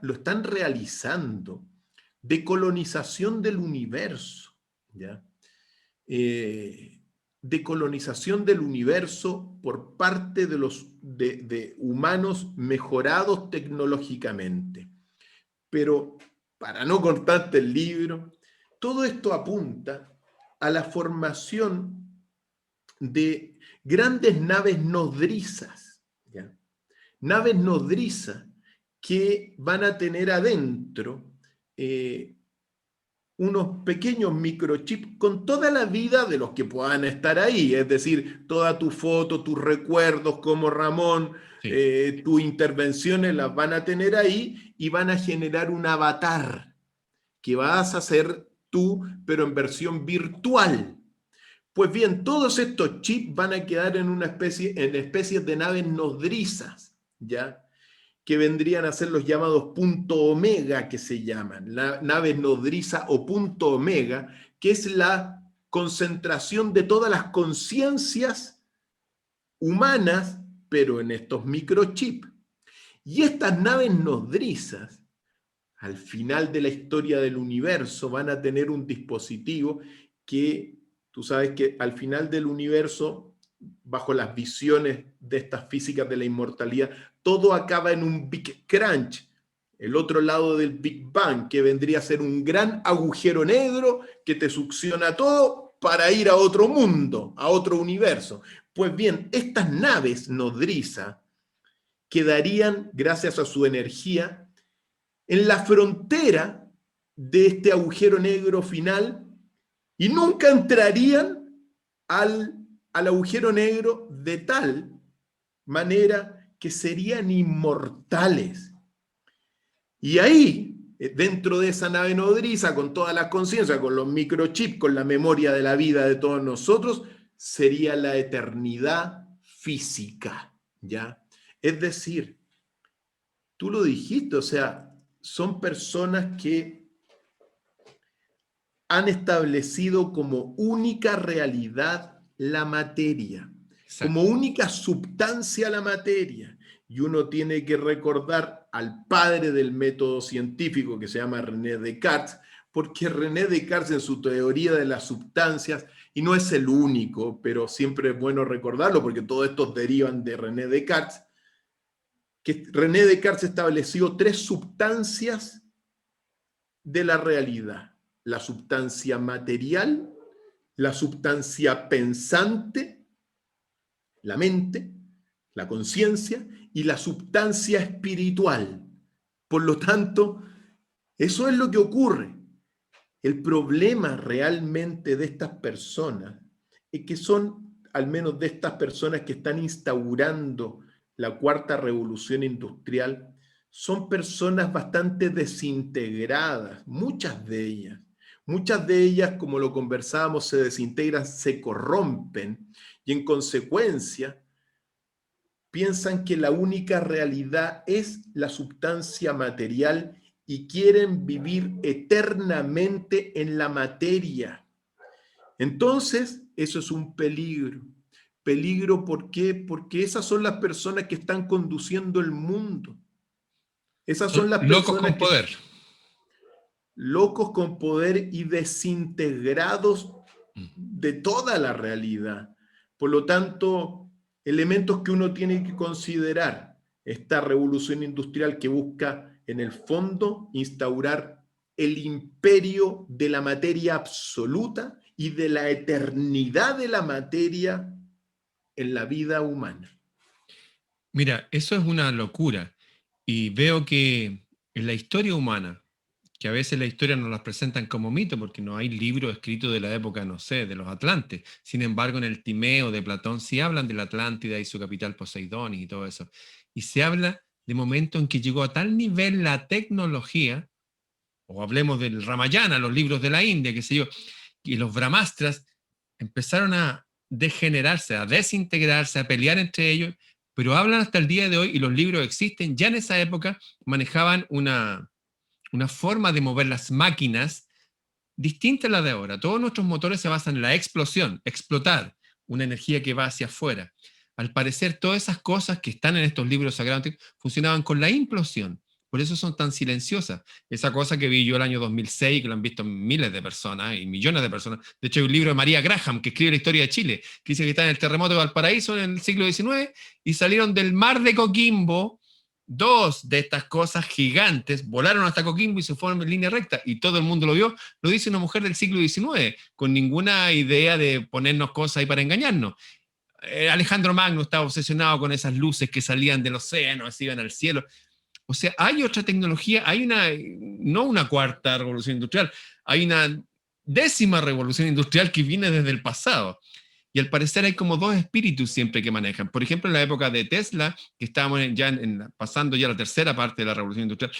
lo están realizando de colonización del universo, ¿ya? De colonización del universo por parte de humanos mejorados tecnológicamente. Pero, para no cortarte el libro, todo esto apunta a la formación de grandes naves nodrizas, ¿ya? Naves nodrizas que van a tener adentro unos pequeños microchips con toda la vida de los que puedan estar ahí, es decir, toda tu foto, tus recuerdos como Ramón, Sí. tus intervenciones las van a tener ahí y van a generar un avatar que vas a hacer tú, pero en versión virtual. Pues bien, todos estos chips van a quedar en especies de naves nodrizas, ¿ya? Que vendrían a ser los llamados punto omega, que se llaman, naves nodriza o punto omega, que es la concentración de todas las conciencias humanas, pero en estos microchips. Y estas naves nodrizas, al final de la historia del universo, van a tener un dispositivo que, tú sabes que al final del universo, bajo las visiones de estas físicas de la inmortalidad, todo acaba en un Big Crunch, el otro lado del Big Bang, que vendría a ser un gran agujero negro que te succiona todo para ir a otro mundo, a otro universo. Pues bien, estas naves nodriza quedarían, gracias a su energía, en la frontera de este agujero negro final y nunca entrarían al agujero negro de tal manera que serían inmortales. Y ahí, dentro de esa nave nodriza, con toda la conciencia, con los microchips, con la memoria de la vida de todos nosotros, sería la eternidad física, ¿ya? Es decir, tú lo dijiste, o sea, son personas que han establecido como única realidad la materia, como única substancia la materia. Y uno tiene que recordar al padre del método científico, que se llama René Descartes, porque René Descartes en su teoría de las substancias, y no es el único, pero siempre es bueno recordarlo porque todos estos derivan de René Descartes, que René Descartes estableció 3 substancias de la realidad: la substancia material, la substancia pensante, la mente, la conciencia, y la substancia espiritual. Por lo tanto, eso es lo que ocurre. El problema realmente de estas personas es que son, al menos de estas personas que están instaurando la cuarta revolución industrial, son personas bastante desintegradas, muchas de ellas. Muchas de ellas, como lo conversábamos, se desintegran, se corrompen y en consecuencia piensan que la única realidad es la substancia material y quieren vivir eternamente en la materia. Entonces, eso es un peligro. Peligro, ¿por qué? Porque esas son las personas que están conduciendo el mundo. Esas son las Locos personas con poder. Locos con poder y desintegrados de toda la realidad. Por lo tanto, elementos que uno tiene que considerar: esta revolución industrial que busca, en el fondo, instaurar el imperio de la materia absoluta y de la eternidad de la materia en la vida humana. Mira, eso es una locura. Y veo que en la historia humana, que a veces la historia nos las presentan como mito, porque no hay libro escrito de la época, no sé, de los Atlantes. Sin embargo, en el Timeo de Platón sí hablan de la Atlántida y su capital Poseidonis y todo eso. Y se habla de momentos en que llegó a tal nivel la tecnología, o hablemos del Ramayana, los libros de la India, qué sé yo, y los Brahmastras empezaron a degenerarse, a desintegrarse, a pelear entre ellos, pero hablan hasta el día de hoy y los libros existen. Ya en esa época manejaban una forma de mover las máquinas distinta a la de ahora. Todos nuestros motores se basan en la explosión, explotar, una energía que va hacia afuera. Al parecer, todas esas cosas que están en estos libros sagrados funcionaban con la implosión. Por eso son tan silenciosas. Esa cosa que vi yo el año 2006, que lo han visto miles de personas y millones de personas. De hecho, hay un libro de María Graham que escribe la historia de Chile, que dice que está en el terremoto de Valparaíso en el siglo XIX y salieron del mar de Coquimbo 2 de estas cosas gigantes, volaron hasta Coquimbo y se fueron en línea recta, y todo el mundo lo vio. Lo dice una mujer del siglo XIX, con ninguna idea de ponernos cosas ahí para engañarnos. Alejandro Magno estaba obsesionado con esas luces que salían del océano, así iban al cielo. O sea, hay otra tecnología, hay no una cuarta revolución industrial, hay una 10ª revolución industrial que viene desde el pasado. Y al parecer hay como 2 espíritus siempre que manejan. Por ejemplo, en la época de Tesla, que estábamos ya pasando ya la tercera parte de la revolución industrial,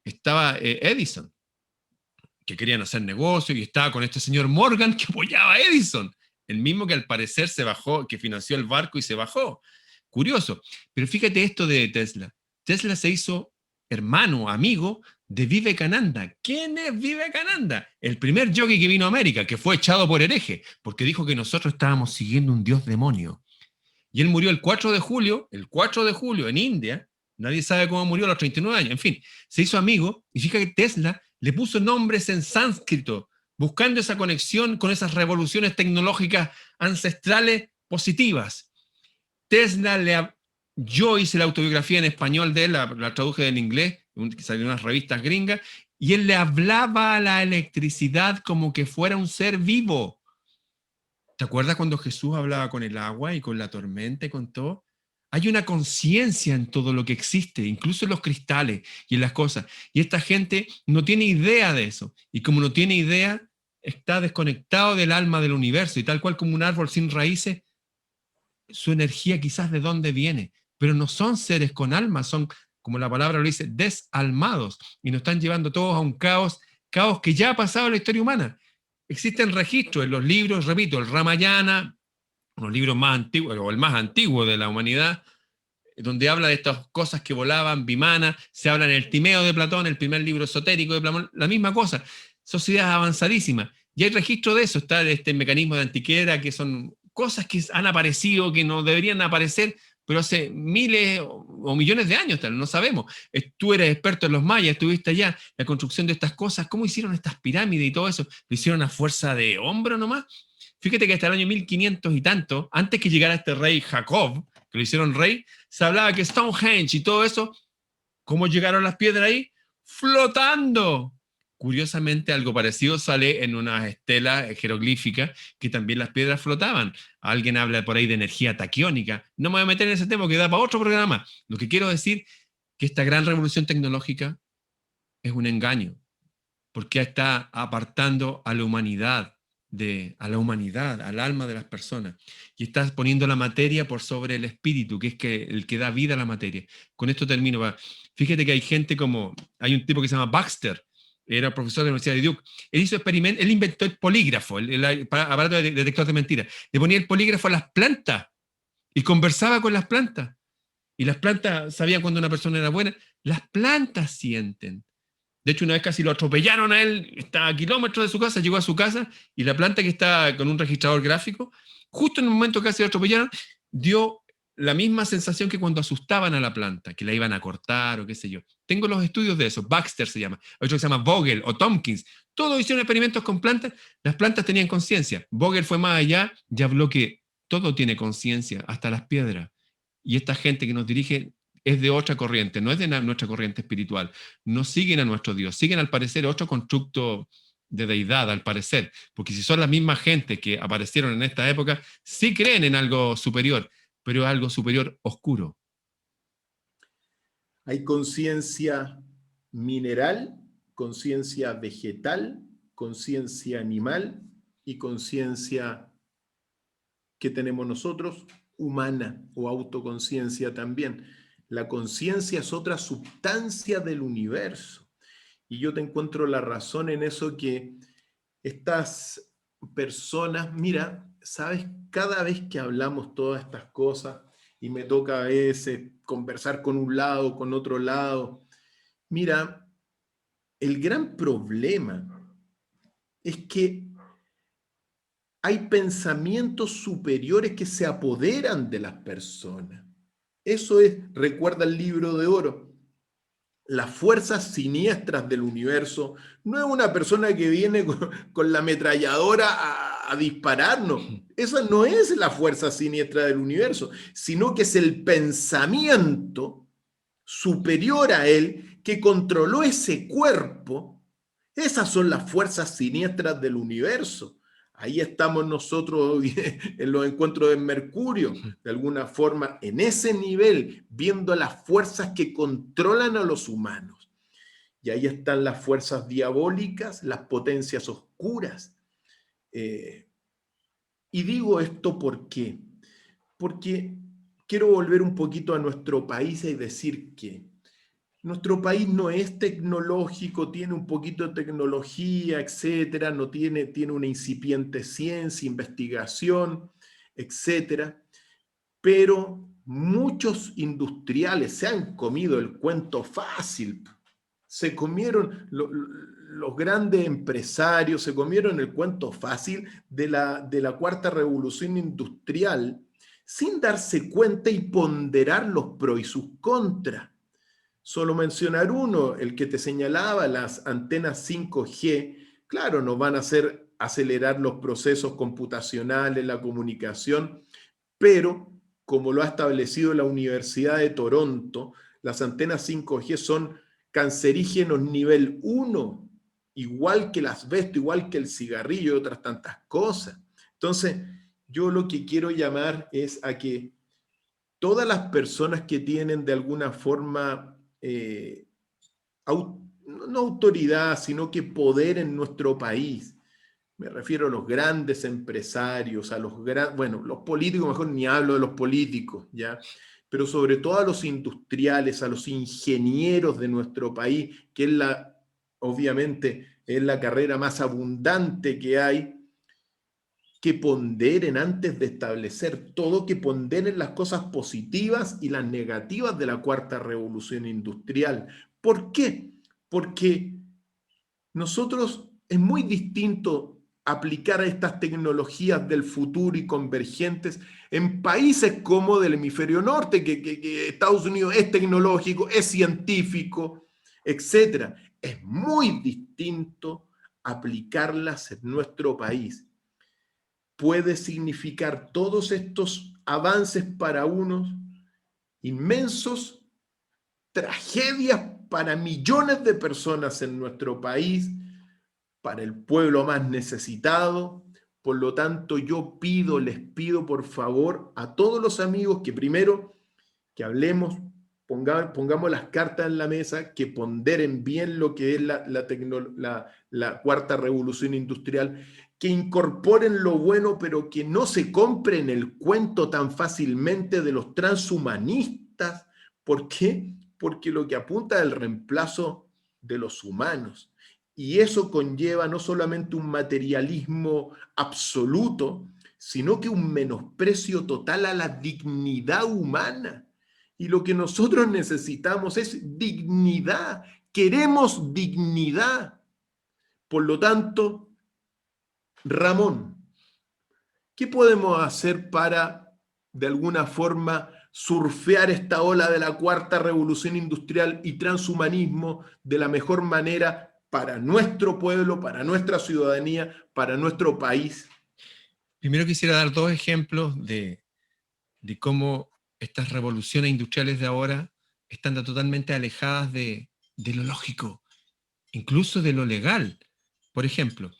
estaba Edison, que querían hacer negocio, y estaba con este señor Morgan que apoyaba a Edison, el mismo que al parecer se bajó, que financió el barco y se bajó. Curioso. Pero fíjate esto de Tesla. Tesla se hizo hermano, amigo de Vivekananda. ¿Quién es Vivekananda? El primer yogi que vino a América, que fue echado por hereje, porque dijo que nosotros estábamos siguiendo un dios demonio. Y él murió el 4 de julio, en India. Nadie sabe cómo murió a los 39 años. En fin, se hizo amigo y fíjate que Tesla le puso nombres en sánscrito, buscando esa conexión con esas revoluciones tecnológicas ancestrales positivas. Yo hice la autobiografía en español de él, la traduje en inglés, que salió en unas revistas gringas, y él le hablaba a la electricidad como que fuera un ser vivo. ¿Te acuerdas cuando Jesús hablaba con el agua y con la tormenta y con todo? Hay una conciencia en todo lo que existe, incluso en los cristales y en las cosas. Y esta gente no tiene idea de eso. Y como no tiene idea, está desconectado del alma del universo. Y tal cual como un árbol sin raíces, su energía quizás de dónde viene. Pero no son seres con alma, son, como la palabra lo dice, desalmados. Y nos están llevando todos a un caos que ya ha pasado en la historia humana. Existen registros en los libros, repito, el Ramayana, los libros más antiguos, o el más antiguo de la humanidad, donde habla de estas cosas que volaban, Vimana, se habla en el Timeo de Platón, el primer libro esotérico de Platón, la misma cosa, sociedades avanzadísimas. Y hay registro de eso, está este mecanismo de antiquera, que son cosas que han aparecido, que no deberían aparecer, pero hace miles o millones de años, no sabemos. Tú eres experto en los mayas, estuviste allá, la construcción de estas cosas, ¿cómo hicieron estas pirámides y todo eso? ¿Lo hicieron a fuerza de hombro nomás? Fíjate que hasta el año 1500 y tanto, antes que llegara este rey Jacob, que lo hicieron rey, se hablaba que Stonehenge y todo eso, ¿cómo llegaron las piedras ahí? Flotando. Curiosamente, algo parecido sale en unas estelas jeroglíficas que también las piedras flotaban. Alguien habla por ahí de energía taquiónica. No me voy a meter en ese tema que da para otro programa. Lo que quiero decir que esta gran revolución tecnológica es un engaño, porque está apartando a la humanidad, al alma de las personas, y estás poniendo la materia por sobre el espíritu, que es el que da vida a la materia. Con esto termino. Fíjate que hay gente hay un tipo que se llama Baxter, era profesor de la Universidad de Duke. Él hizo experimentos, él inventó el polígrafo, el aparato de detector de mentiras. Le ponía el polígrafo a las plantas y conversaba con las plantas. Y las plantas sabían cuando una persona era buena. Las plantas sienten. De hecho, una vez casi lo atropellaron a él, estaba a kilómetros de su casa, llegó a su casa y la planta que está con un registrador gráfico, justo en el momento que casi lo atropellaron, dio la misma sensación que cuando asustaban a la planta, que la iban a cortar o qué sé yo. Tengo los estudios de eso, Baxter se llama, otro que se llama Vogel o Tompkins. Todos hicieron experimentos con plantas, las plantas tenían conciencia. Vogel fue más allá y habló que todo tiene conciencia, hasta las piedras. Y esta gente que nos dirige es de otra corriente, no es de nuestra corriente espiritual. No siguen a nuestro Dios, siguen al parecer otro constructo de deidad, al parecer, porque si son las mismas gente que aparecieron en esta época, sí creen en algo superior, pero algo superior oscuro. Hay conciencia mineral, conciencia vegetal, conciencia animal y conciencia que tenemos nosotros, humana o autoconciencia también. La conciencia es otra sustancia del universo. Y yo te encuentro la razón en eso que estas personas, mira, sabes, cada vez que hablamos todas estas cosas y me toca a veces conversar con un lado, con otro lado, mira, el gran problema es que hay pensamientos superiores que se apoderan de las personas. Eso es, recuerda el libro de oro, las fuerzas siniestras del universo. No es una persona que viene con la ametralladora a dispararnos. Esa no es la fuerza siniestra del universo, sino que es el pensamiento superior a él que controló ese cuerpo. Esas son las fuerzas siniestras del universo. Ahí estamos nosotros en los encuentros de Mercurio, de alguna forma, en ese nivel, viendo las fuerzas que controlan a los humanos. Y ahí están las fuerzas diabólicas, las potencias oscuras. Y digo esto ¿por qué? Porque quiero volver un poquito a nuestro país y decir que nuestro país no es tecnológico, tiene un poquito de tecnología, etcétera, no tiene una incipiente ciencia, investigación, etcétera, pero muchos industriales se han comido el cuento fácil, se comieron los grandes empresarios, se comieron el cuento fácil de la cuarta revolución industrial, sin darse cuenta y ponderar los pros y sus contras. Solo mencionar uno, el que te señalaba, las antenas 5G, claro, nos van a hacer acelerar los procesos computacionales, la comunicación, pero como lo ha establecido la Universidad de Toronto, las antenas 5G son cancerígenos nivel 1, igual que el asbesto, igual que el cigarrillo y otras tantas cosas. Entonces, yo lo que quiero llamar es a que todas las personas que tienen de alguna forma, no autoridad, sino que poder en nuestro país, me refiero a los grandes empresarios, a bueno, los políticos, mejor ni hablo de los políticos, ¿ya? Pero sobre todo a los industriales, a los ingenieros de nuestro país, que es obviamente, es la carrera más abundante que hay, que ponderen antes de establecer todo, que ponderen las cosas positivas y las negativas de la cuarta revolución industrial. ¿Por qué? Porque nosotros es muy distinto aplicar a estas tecnologías del futuro y convergentes en países como del hemisferio norte, que Estados Unidos es tecnológico, es científico, etc. Es muy distinto aplicarlas en nuestro país. Puede significar todos estos avances para unos inmensos, tragedias para millones de personas en nuestro país, para el pueblo más necesitado. Por lo tanto, les pido por favor a todos los amigos que primero que hablemos, pongamos las cartas en la mesa, que ponderen bien lo que es la cuarta revolución industrial, que incorporen lo bueno, pero que no se compren el cuento tan fácilmente de los transhumanistas. ¿Por qué? Porque lo que apunta es el reemplazo de los humanos. Y eso conlleva no solamente un materialismo absoluto, sino que un menosprecio total a la dignidad humana. Y lo que nosotros necesitamos es dignidad. Queremos dignidad. Por lo tanto, Ramón, ¿qué podemos hacer para, de alguna forma, surfear esta ola de la cuarta revolución industrial y transhumanismo de la mejor manera para nuestro pueblo, para nuestra ciudadanía, para nuestro país? Primero quisiera dar dos ejemplos de cómo estas revoluciones industriales de ahora están totalmente alejadas de lo lógico, incluso de lo legal. Por ejemplo,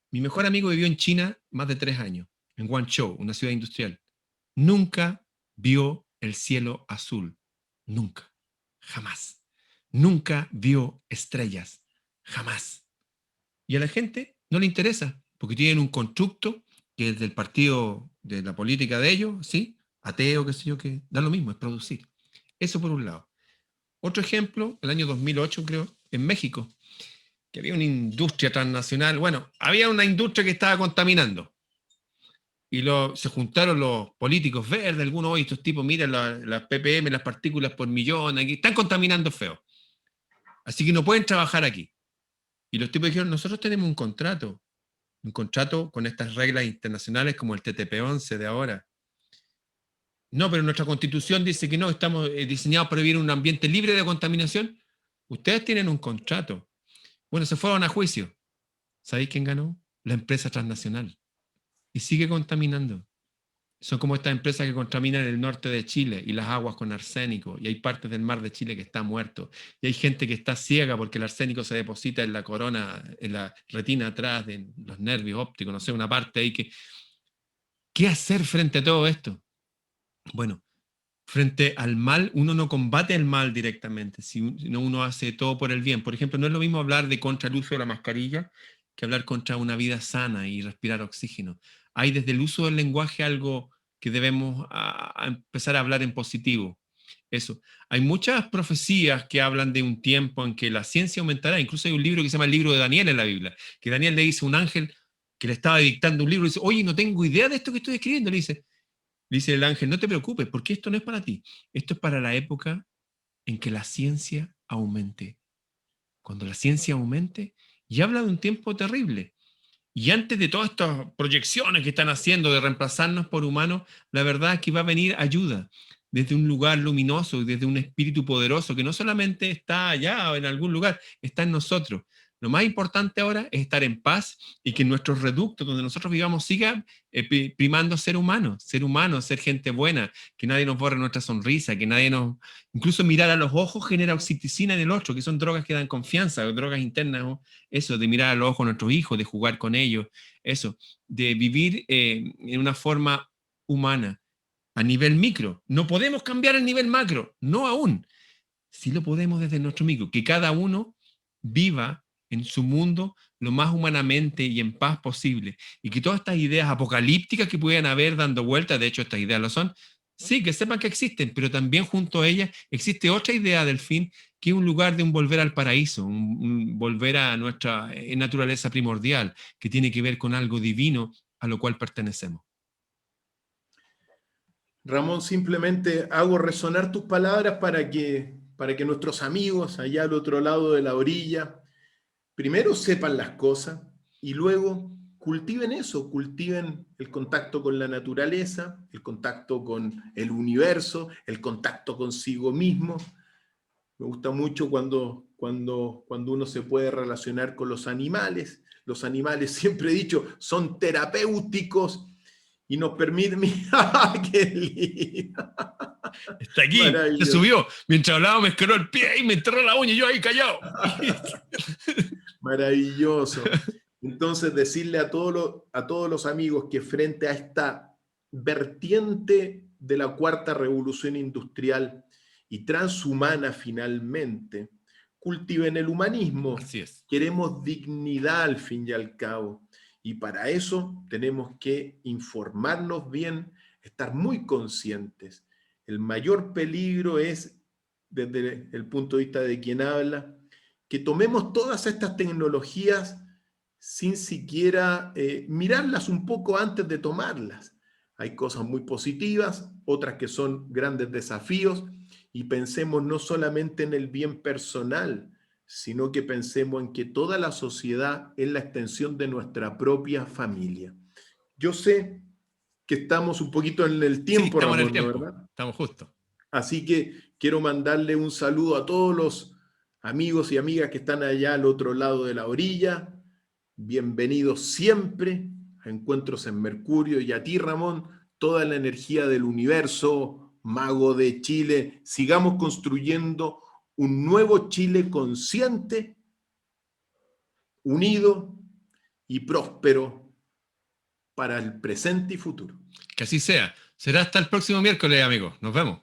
mi mejor amigo vivió en China más de 3 años, en Guangzhou, una ciudad industrial. Nunca vio el cielo azul. Nunca. Jamás. Nunca vio estrellas. Jamás. Y a la gente no le interesa, porque tienen un constructo que es del partido, de la política de ellos, ¿sí? Ateo, qué sé yo, que da lo mismo, es producir. Eso por un lado. Otro ejemplo, el año 2008, creo, en México, que había una industria transnacional. Bueno, había una industria que estaba contaminando. Y se juntaron los políticos verdes, algunos, hoy estos tipos, miren las ppm, las partículas por millón, aquí están contaminando feo. Así que no pueden trabajar aquí. Y los tipos dijeron, nosotros tenemos un contrato con estas reglas internacionales como el TTP-11 de ahora. No, pero nuestra constitución dice que no, estamos diseñados para vivir en un ambiente libre de contaminación. Ustedes tienen un contrato. Bueno, se fueron a juicio. ¿Sabéis quién ganó? La empresa transnacional. Y sigue contaminando. Son como estas empresas que contaminan el norte de Chile y las aguas con arsénico. Y hay partes del mar de Chile que está muerto. Y hay gente que está ciega porque el arsénico se deposita en la corona, en la retina atrás de los nervios ópticos, no sé, una parte ahí que... ¿Qué hacer frente a todo esto? Bueno, frente al mal, uno no combate el mal directamente, sino uno hace todo por el bien. Por ejemplo, no es lo mismo hablar de contra el uso de la mascarilla que hablar contra una vida sana y respirar oxígeno. Hay desde el uso del lenguaje algo que debemos a empezar a hablar en positivo. Eso. Hay muchas profecías que hablan de un tiempo en que la ciencia aumentará. Incluso hay un libro que se llama el libro de Daniel en la Biblia, que Daniel le dice a un ángel que le estaba dictando un libro y dice, oye, no tengo idea de esto que estoy escribiendo. Le dice el ángel, no te preocupes, porque esto no es para ti. Esto es para la época en que la ciencia aumente. Cuando la ciencia aumente, y habla de un tiempo terrible. Y antes de todas estas proyecciones que están haciendo de reemplazarnos por humanos, la verdad es que va a venir ayuda desde un lugar luminoso y desde un espíritu poderoso que no solamente está allá o en algún lugar, está en nosotros. Lo más importante ahora es estar en paz y que en nuestros reductos donde nosotros vivamos siga primando ser humano, ser gente buena, que nadie nos borre nuestra sonrisa, que nadie nos... Incluso mirar a los ojos genera oxitocina en el otro, que son drogas que dan confianza, drogas internas, ¿no? Eso, de mirar a los ojos a nuestros hijos, de jugar con ellos, eso, de vivir en una forma humana, a nivel micro. No podemos cambiar el nivel macro, no aún. Sí lo podemos desde nuestro micro, que cada uno viva en su mundo lo más humanamente y en paz posible. Y que todas estas ideas apocalípticas que puedan haber dando vueltas, de hecho estas ideas lo son, sí, que sepan que existen, pero también junto a ellas existe otra idea del fin, que es un lugar de un volver al paraíso, un volver a nuestra naturaleza primordial, que tiene que ver con algo divino a lo cual pertenecemos. Ramón, simplemente hago resonar tus palabras para que nuestros amigos allá al otro lado de la orilla primero sepan las cosas y luego cultiven eso, cultiven el contacto con la naturaleza, el contacto con el universo, el contacto consigo mismo. Me gusta mucho cuando uno se puede relacionar con los animales. Los animales, siempre he dicho, son terapéuticos y nos permiten... ¡Mira, qué lindo! Está aquí, se subió. Mientras hablaba me escaró el pie y me enterró la uña y yo ahí callado. Maravilloso. Entonces, decirle a todos los amigos que frente a esta vertiente de la cuarta revolución industrial y transhumana finalmente, cultiven el humanismo. Así es. Queremos dignidad al fin y al cabo. Y para eso tenemos que informarnos bien, estar muy conscientes. El mayor peligro es, desde el punto de vista de quien habla, que tomemos todas estas tecnologías sin siquiera mirarlas un poco antes de tomarlas. Hay cosas muy positivas, otras que son grandes desafíos, y pensemos no solamente en el bien personal, sino que pensemos en que toda la sociedad es la extensión de nuestra propia familia. Yo sé que estamos un poquito en el tiempo, sí, estamos Ramón, en el tiempo, ¿no, verdad? estamos justos. Así que quiero mandarle un saludo a todos los amigos y amigas que están allá al otro lado de la orilla. Bienvenidos siempre a Encuentros en Mercurio, y a ti, Ramón, toda la energía del universo, mago de Chile. Sigamos construyendo un nuevo Chile consciente, unido y próspero para el presente y futuro. Que así sea. Será hasta el próximo miércoles, amigos. Nos vemos.